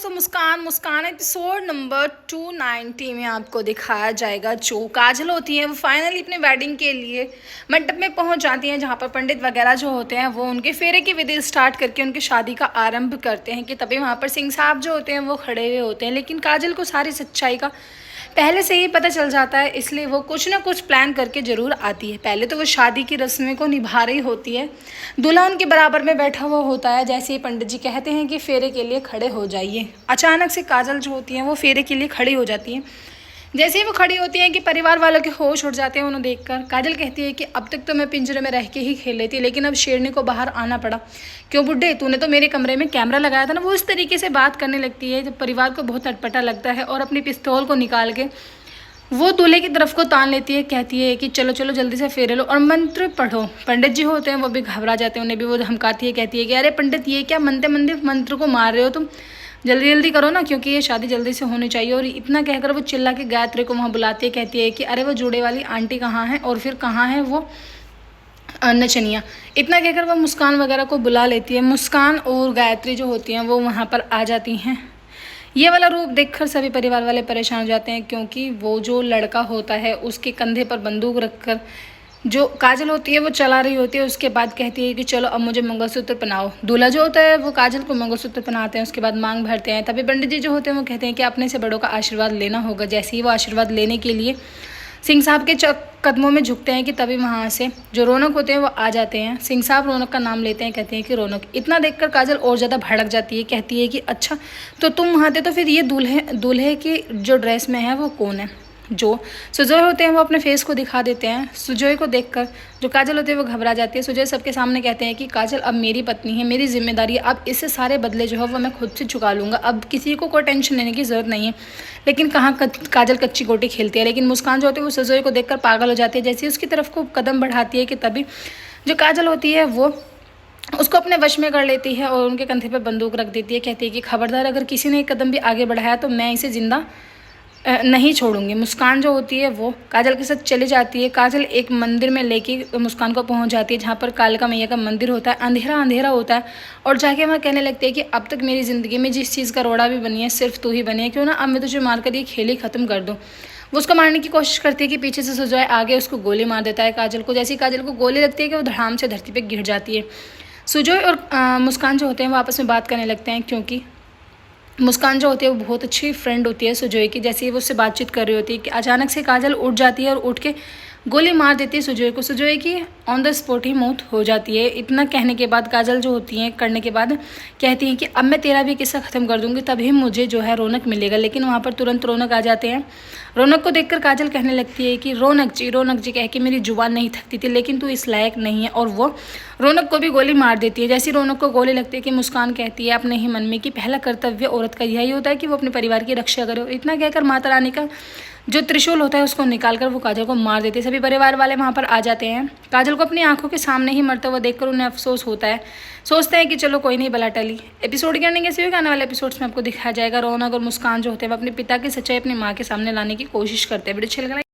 दोस्तों, मुस्कान मुस्कान episode number 290 में आपको दिखाया जाएगा। जो काजल होती हैं वो फाइनली अपने वेडिंग के लिए मंडप में पहुंच जाती हैं, जहां पर पंडित वगैरह जो होते हैं वो उनके फेरे की विधि स्टार्ट करके उनकी शादी का आरंभ करते हैं कि तभी वहां पर सिंह साहब जो होते हैं वो खड़े हुए होते हैं। लेकिन काजल को सारी सच्चाई का पहले से ही पता चल जाता है, इसलिए वो कुछ ना कुछ प्लान करके ज़रूर आती है। पहले तो वो शादी की रस्में को निभा रही होती है, दूल्हा उनके बराबर में बैठा हुआ होता है। जैसे ही पंडित जी कहते हैं कि फेरे के लिए खड़े हो जाइए, अचानक से काजल जो होती है वो फेरे के लिए खड़ी हो जाती है। जैसे ही वो खड़ी होती है कि परिवार वालों के होश उड़ जाते हैं उन्हें देखकर। काजल कहती है कि अब तक तो मैं पिंजरे में रह के ही खेल रही थी, लेकिन अब शेरनी को बाहर आना पड़ा। क्यों बुड्ढे, तूने तो मेरे कमरे में कैमरा लगाया था ना। वो इस तरीके से बात करने लगती है जब परिवार को बहुत अटपटा लगता है, और अपनी पिस्तौल को निकाल के वो दूल्हे की तरफ को तान लेती है। कहती है कि चलो चलो जल्दी से फेरे लो और मंत्र पढ़ो। पंडित जी होते हैं वो भी घबरा जाते हैं, उन्हें भी वो धमकाती है। कहती है कि अरे पंडित, ये क्या मंत्र को मार रहे हो तुम, जल्दी जल्दी करो ना, क्योंकि ये शादी जल्दी से होनी चाहिए। और इतना कहकर वो चिल्ला के गायत्री को वहाँ बुलाती है। कहती है कि अरे वो जुड़े वाली आंटी कहाँ है, और फिर कहाँ है वो नचनिया। इतना कहकर वो मुस्कान वगैरह को बुला लेती है। मुस्कान और गायत्री जो होती हैं वो वहाँ पर आ जाती हैं। ये वाला रूप देखकर सभी परिवार वाले परेशान हो जाते हैं, क्योंकि वो जो लड़का होता है उसके कंधे पर बंदूक रखकर जो काजल होती है वो चला रही होती है। उसके बाद कहती है कि चलो अब मुझे मंगलसूत्र पहनाओ। दूल्हा जो होता है वो काजल को मंगलसूत्र पहनाते हैं, उसके बाद मांग भरते हैं। तभी पंडित जी जो होते हैं वो कहते हैं कि अपने से बड़ों का आशीर्वाद लेना होगा। जैसे ही वो आशीर्वाद लेने के लिए सिंह साहब के कदमों में झुकते हैं कि तभी वहाँ से जो रौनक होते हैं वो आ जाते हैं। सिंह साहब रौनक का नाम लेते हैं, कहते हैं कि रौनक। इतना देखकर काजल और ज़्यादा भड़क जाती है। कहती है कि अच्छा तो तुम वहाँ थे, तो फिर ये दूल्हे की जो ड्रेस में है वो कौन है। जो सुजोय होते हैं वो अपने फेस को दिखा देते हैं। सुजोय को देखकर जो काजल होती है वो घबरा जाती है। सुजोय सबके सामने कहते हैं कि काजल अब मेरी पत्नी है, मेरी जिम्मेदारी है, अब इससे सारे बदले जो है वो मैं खुद से चुका लूँगा। अब किसी को कोई टेंशन लेने की ज़रूरत नहीं है। लेकिन कहाँ काजल कच्ची गोटी खेलती है। लेकिन मुस्कान जो होती है वो सुजोय को देखकर पागल हो जाती है। जैसे ही उसकी तरफ को कदम बढ़ाती है कि तभी जो काजल होती है वो उसको अपने वश में कर लेती है और उनके कंधे पर बंदूक रख देती है। कहती है कि खबरदार, अगर किसी ने एक कदम भी आगे बढ़ाया तो मैं इसे जिंदा नहीं छोड़ूंगी। मुस्कान जो होती है वो काजल के साथ चली जाती है। काजल एक मंदिर में लेके मुस्कान को पहुंच जाती है, जहां पर कालिका मैया का मंदिर होता है। अंधेरा अंधेरा होता है, और जाके वहाँ कहने लगती है कि अब तक मेरी ज़िंदगी में जिस चीज़ का रोड़ा भी बनी है सिर्फ तू ही बनी है, क्यों ना अब मैं तुझे मारकर ये खेल ही ख़त्म कर दूँ। वो उसको मारने की कोशिश करती है कि पीछे से सुजोय आगे उसको गोली मार देता है काजल को। जैसी काजल को गोली लगती है कि वो धड़ाम से धरती पर गिर जाती है। सुजोय और मुस्कान जो होते हैं वो आपस में बात करने लगते हैं, क्योंकि मुस्कान जो होती है वो बहुत अच्छी फ्रेंड होती है सुजोय की। जैसे ही वो उससे बातचीत कर रही होती है कि अचानक से काजल उठ जाती है और उठ के गोली मार देती है सुजोय को। सुजोय की ऑन द स्पॉट ही मौत हो जाती है। इतना कहने के बाद काजल जो होती हैं करने के बाद कहती हैं कि अब मैं तेरा भी किस्सा ख़त्म कर दूंगी, तभी मुझे जो है रौनक मिलेगा। लेकिन वहाँ पर तुरंत रौनक आ जाते हैं। रौनक को देखकर काजल कहने लगती है कि रौनक जी कह के मेरी जुबान नहीं थकती थी, लेकिन तू इस लायक नहीं है। और वो रौनक को भी गोली मार देती है। जैसी रौनक को गोली लगती है कि मुस्कान कहती है अपने ही मन में कि पहला कर्तव्य औरत का यही होता है कि वो अपने परिवार की रक्षा करे। इतना कहकर माता रानी का जो त्रिशूल होता है उसको निकालकर वो काजल को मार देती है। सभी परिवार वाले वहाँ पर आ जाते हैं। काजल को अपनी आंखों के सामने ही मरता हुआ देखकर उन्हें अफसोस होता है। सोचते हैं कि चलो कोई नहीं, बला टली। एपिसोड के आने कैसे होगा, आने वाले एपिसोड्स में आपको दिखाया जाएगा। रौनक और मुस्कान जो होते हैं वो अपने पिता की सच्चाई अपनी माँ के सामने लाने की कोशिश करते हैं। वीडियो अच्छा लगा